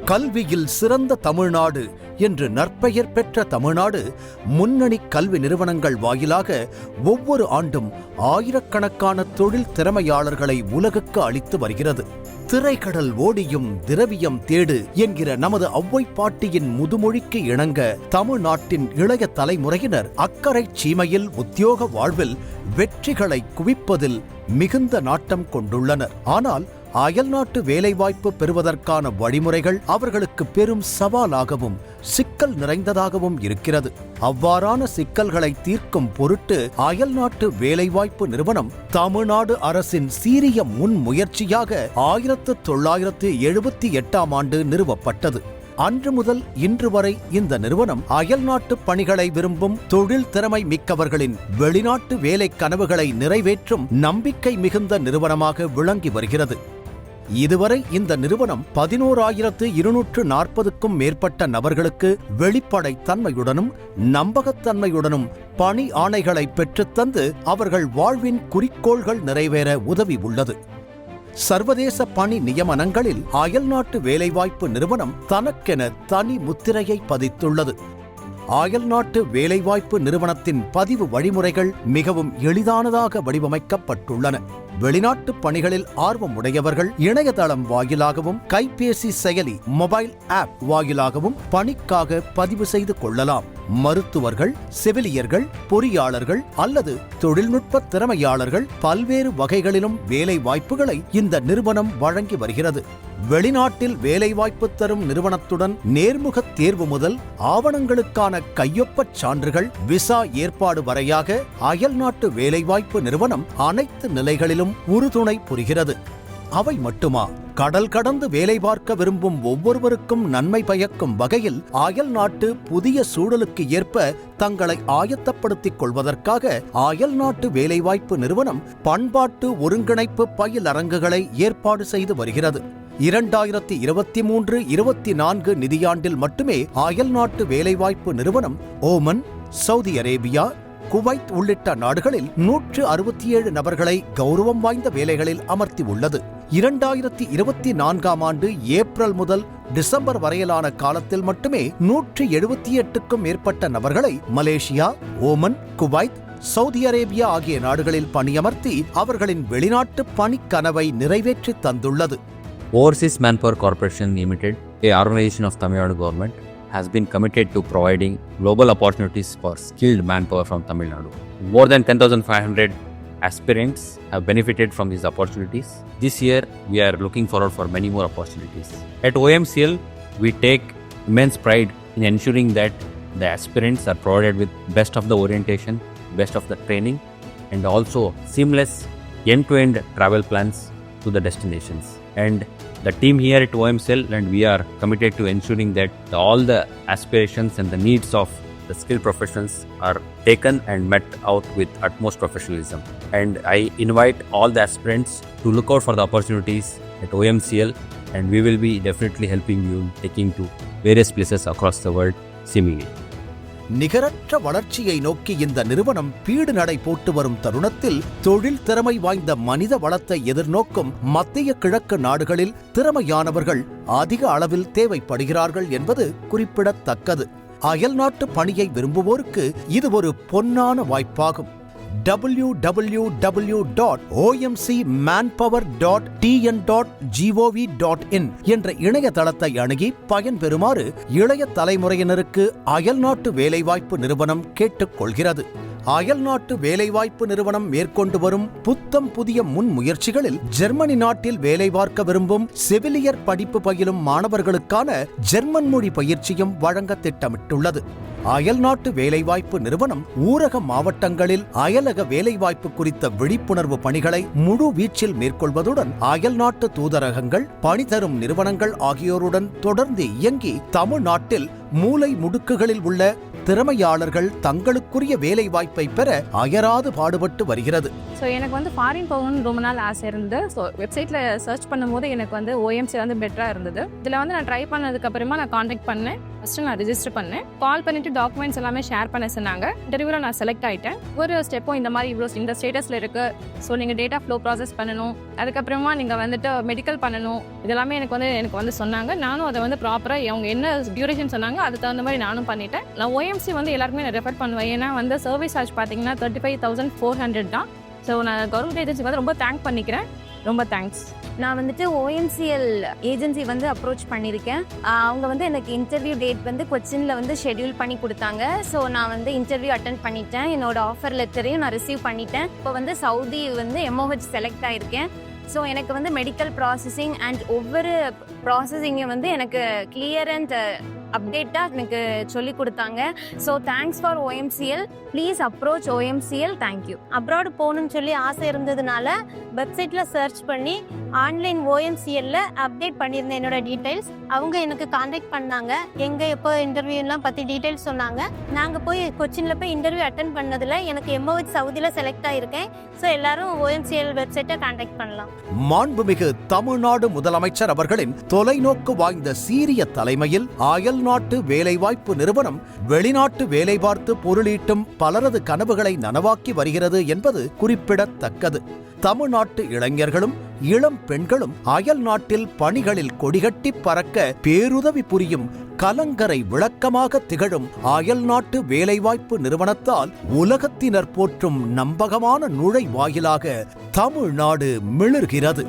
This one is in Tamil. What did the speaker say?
கல்வியில் சிறந்த தமிழ்நாடு என்று நற்பெயர் பெற்ற தமிழ்நாடு முன்னணி கல்வி நிறுவனங்கள் வாயிலாக ஒவ்வொரு ஆண்டும் ஆயிரக்கணக்கான தொழில் திறமையாளர்களை உலகுக்கு அளித்து வருகிறது. திரைக்கடல் ஓடியும் திரவியம் தேடு என்கிற நமது ஔவை பாட்டியின் முதுமொழிக்கு இணங்க தமிழ்நாட்டின் இளைய தலைமுறையினர் அக்கறை சீமையில் உத்தியோக வாழ்வில் வெற்றிகளை குவிப்பதில் மிகுந்த நாட்டம் கொண்டுள்ளனர். ஆனால் அயல்நாட்டு வேலைவாய்ப்பு பெறுவதற்கான வழிமுறைகள் அவர்களுக்கு பெரும் சவாலாகவும் சிக்கல் நிறைந்ததாகவும் இருக்கிறது. அவ்வாறான சிக்கல்களை தீர்க்கும் பொருட்டு அயல்நாட்டு வேலைவாய்ப்பு நிறுவனம் தமிழ்நாடு அரசின் சீரிய முன்முயற்சியாக 1978 நிறுவப்பட்டது. அன்று முதல் இன்று வரை இந்த நிறுவனம் அயல்நாட்டு பணிகளை விரும்பும் தொழில் திறமை மிக்கவர்களின் வெளிநாட்டு வேலை கனவுகளை நிறைவேற்றும் நம்பிக்கை மிகுந்த நிறுவனமாக விளங்கி வருகிறது. இதுவரை இந்த நிறுவனம் 11,240க்கும் மேற்பட்ட நபர்களுக்கு வெளிப்படைத் தன்மையுடனும் நம்பகத்தன்மையுடனும் பணி ஆணைகளை பெற்றுத்தந்து அவர்கள் வாழ்வின் குறிக்கோள்கள் நிறைவேற உதவி உள்ளது. சர்வதேச பணி நியமனங்களில் அயல்நாட்டு வேலைவாய்ப்பு நிறுவனம் தனக்கென தனி முத்திரையை பதித்துள்ளது. அயல்நாட்டு வேலைவாய்ப்பு நிறுவனத்தின் பதிவு வழிமுறைகள் மிகவும் எளிதானதாக வடிவமைக்கப்பட்டுள்ளன. வெளிநாட்டு பணிகளில் ஆர்வம் உடையவர்கள் இணையதளம் வாயிலாகவும் கைபேசி செயலி மொபைல் ஆப் வாயிலாகவும் பணிக்காக பதிவு செய்து கொள்ளலாம். மருத்துவர்கள், செவிலியர்கள், பொறியாளர்கள் அல்லது தொழில்நுட்ப திறமையாளர்கள் பல்வேறு வகைகளிலும் வேலை வாய்ப்புகளை இந்த நிறுவனம் வழங்கி வருகிறது. வெளிநாட்டில் வேலைவாய்ப்பு தரும் நிறுவனத்துடன் நேர்முக தேர்வு முதல் ஆவணங்களுக்கான கையொப்பச் சான்றுகள், விசா ஏற்பாடு வரையாக அயல்நாட்டு வேலைவாய்ப்பு நிறுவனம் அனைத்து நிலைகளிலும் உறுதுணை புரிகிறது. அவை மட்டுமா, கடல் கடந்து வேலை பார்க்க விரும்பும் ஒவ்வொருவருக்கும் நன்மை பயக்கும் வகையில் அயல் நாட்டு புதிய சூழலுக்கு ஏற்ப தங்களை ஆயத்தப்படுத்திக் கொள்வதற்காக அயல் நாட்டு வேலைவாய்ப்பு நிறுவனம் பண்பாட்டு ஒருங்கிணைப்பு பயிலரங்குகளை ஏற்பாடு செய்து வருகிறது. 2023-24 நிதியாண்டில் மட்டுமே அயல் நாட்டு வேலைவாய்ப்பு நிறுவனம் ஓமன், சவுதி அரேபியா, குவைத் உள்ளிட்ட நாடுகளில் 167 நபர்களை கௌரவம் வாய்ந்த வேலைகளில் அமர்த்தி உள்ளது. 2024ஆம் ஆண்டு ஏப்ரல் முதல் டிசம்பர் வரையிலான காலத்தில் மட்டுமே 178க்கும் மேற்பட்ட நபர்களை Malaysia, Oman, Kuwait, Saudi Arabia ஆகிய நாடுகளில் பணியமர்த்தி அவர்களின் வெளிநாட்டு பணிக்கனவை நிறைவேற்றி தந்துள்ளது. Overseas Manpower Corporation Limited, a organization of Tamil Nadu government, has been committed to providing global opportunities for skilled manpower from Tamil Nadu. More than 10,500 aspirants have benefited from these opportunities. This year, we are looking forward for many more opportunities. At OMCL, we take immense pride in ensuring that the aspirants are provided with best of the orientation, best of the training, and also seamless end-to-end travel plans to the destinations. And the team here at OMCL and we are committed to ensuring that all the aspirations and the needs of the skilled professionals are taken and met out with utmost professionalism. And I invite all the aspirants to look out for the opportunities at OMCL, and we will be definitely helping you taking to various places across the world seemingly. நிகரற்ற வளர்ச்சியை நோக்கி இந்த நிறுவனம் பீடு நடை போட்டு வரும் தருணத்தில் தொழில் திறமை வாய்ந்த மனித வளத்தை எதிர்நோக்கும் மத்திய கிழக்கு நாடுகளில் திறமையானவர்கள் அதிக அளவில் தேவைப்படுகிறார்கள் என்பது குறிப்பிடத்தக்கது. அயல்நாட்டு பணியை விரும்புவோருக்கு இது ஒரு பொன்னான வாய்ப்பாகும். www.omcmanpower.tn.gov.in என்ற இணையதளத்தை அணுகி பயன்பெறுமாறு இளைய தலைமுறையினருக்கு அயல்நாட்டு வேலைவாய்ப்பு நிறுவனம் கேட்டுக்கொள்கிறது. அயல்நாட்டு வேலைவாய்ப்பு நிறுவனம் மேற்கொண்டு வரும் புத்தம் புதிய முன்முயற்சிகளில் ஜெர்மனி நாட்டில் வேலை பார்க்க விரும்பும் செவிலியர் படிப்பு பயிலும் மாணவர்களுக்கான ஜெர்மன் மொழி பயிற்சியும் வழங்க திட்டமிட்டுள்ளது. அயல்நாட்டு வேலைவாய்ப்பு நிறுவனம் ஊரக மாவட்டங்களில் அயலக வேலைவாய்ப்பு குறித்த விழிப்புணர்வு பணிகளை முழு வீச்சில் மேற்கொள்வதுடன் அயல்நாட்டு தூதரகங்கள், பணி தரும் நிறுவனங்கள் ஆகியோருடன் தொடர்ந்து இயங்கி தமிழ்நாட்டில் மூலை முடுக்குகளில் உள்ள திறமையாளர்கள் தங்களுக்குரிய வேலை வாய்ப்பை பெற அயராது பாடுபட்டு வருகிறது. ஸோ எனக்கு வந்து ஃபாரின் போகணும்னு ரொம்ப நாள் ஆசை இருந்தது. ஸோ வெப்சைட்டில் சர்ச் பண்ணும்போது எனக்கு வந்து OMC வந்து பெட்டராக இருந்தது. இதில் வந்து நான் ட்ரை பண்ணதுக்கப்புறமா நான் காண்டாக்ட் பண்ணேன். ஃபஸ்ட்டு நான் ரிஜிஸ்டர் பண்ணேன். கால் பண்ணிவிட்டு டாக்குமெண்ட்ஸ் எல்லாமே ஷேர் பண்ண சொன்னாங்க. இன்டர்வியூவில் நான் செலக்ட் ஆகிட்டேன். ஒரு ஸ்டெப்பும் இந்த மாதிரி இவ்வளோ இந்த ஸ்டேட்டஸில் இருக்குது. ஸோ நீங்கள் டேட்டா ஃப்ளோ ப்ராசஸ் பண்ணணும், அதுக்கப்புறமா நீங்கள் வந்துட்டு மெடிக்கல் பண்ணணும், இதெல்லாமே எனக்கு வந்து சொன்னாங்க. நானும் அதை வந்து ப்ராப்பராக அவங்க என்ன டியூரேஷன் சொன்னாங்க அதுக்கு தகுந்த மாதிரி நானும் பண்ணிட்டேன். நான் OMC வந்து எல்லாருக்குமே நான் ரெஃபர் பண்ணுவேன். ஏன்னா வந்து சர்வீஸ் சார்ஜ் பார்த்தீங்கன்னா 35,400 தான். ஸோ நான் கவர்மெண்ட் ஏஜென்சி வந்து ரொம்ப தேங்க் பண்ணிக்கிறேன். ரொம்ப தேங்க்ஸ். நான் வந்துட்டு OMCL ஏஜென்சி வந்து அப்ரோச் பண்ணியிருக்கேன். அவங்க வந்து எனக்கு இன்டர்வியூ டேட் வந்து கொச்சினில் வந்து ஷெட்யூல் பண்ணி கொடுத்தாங்க. ஸோ நான் வந்து இன்டர்வியூ அட்டன் பண்ணிட்டேன். என்னோட ஆஃபர் லெட்டரையும் நான் ரிசீவ் பண்ணிட்டேன். இப்போ வந்து சவுதி வந்து MOH செலக்ட் ஆகிருக்கேன். ஸோ எனக்கு வந்து மெடிக்கல் ப்ராசஸிங் அண்ட் ஒவ்வொரு ப்ராசஸிங்கும் வந்து எனக்கு கிளியர் அண்ட் அப்டேட்டாக எனக்கு சொல்லி கொடுத்தாங்க. So thanks for OMCL. Please approach OMCL. Thank you. Abroad போகணுன்னு சொல்லி ஆசை இருந்ததுனால வெப்சைட்டில் சர்ச் பண்ணி ஆன்லைன் OMCLல அப்டேட் பண்ணியிருந்தேன் என்னோட டீட்டெயில்ஸ். அவங்க எனக்கு காண்டாக்ட் பண்ணாங்க. எங்கே எப்போ இன்டர்வியூலாம் பற்றி டீட்டெயில்ஸ் சொன்னாங்க. நாங்கள் போய் கொச்சினில் போய் இன்டர்வியூ அட்டன் பண்ணதில் எனக்கு MOH சவுதியில் செலக்ட் ஆகியிருக்கேன். ஸோ எல்லாரும் OMCL வெப்சைட்டை காண்டாக்ட் பண்ணலாம். மாண்புமிகு தமிழ்நாடு முதலமைச்சர் அவர்களின் தொலைநோக்கு வாய்ந்த சீரிய தலைமையில் அயல்நாட்டு வேலைவாய்ப்பு நிறுவனம் வெளிநாட்டு வேலை பார்த்து பொருளீட்டும் பலரது கனவுகளை நனவாக்கி வருகிறது என்பது குறிப்பிடத்தக்கது. தமிழ்நாட்டு இளைஞர்களும் இளம் பெண்களும் அயல் நாட்டில் பணிகளில் கொடிகட்டி பறக்க பேருதவி புரியும் கலங்கரை விளக்கமாக திகழும் அயல் நாட்டு வேலைவாய்ப்பு நிறுவனத்தால் உலகத்தினர் போற்றும் நம்பகமான நுழைவாயிலாக தமிழ்நாடு மிளிர்கிறது.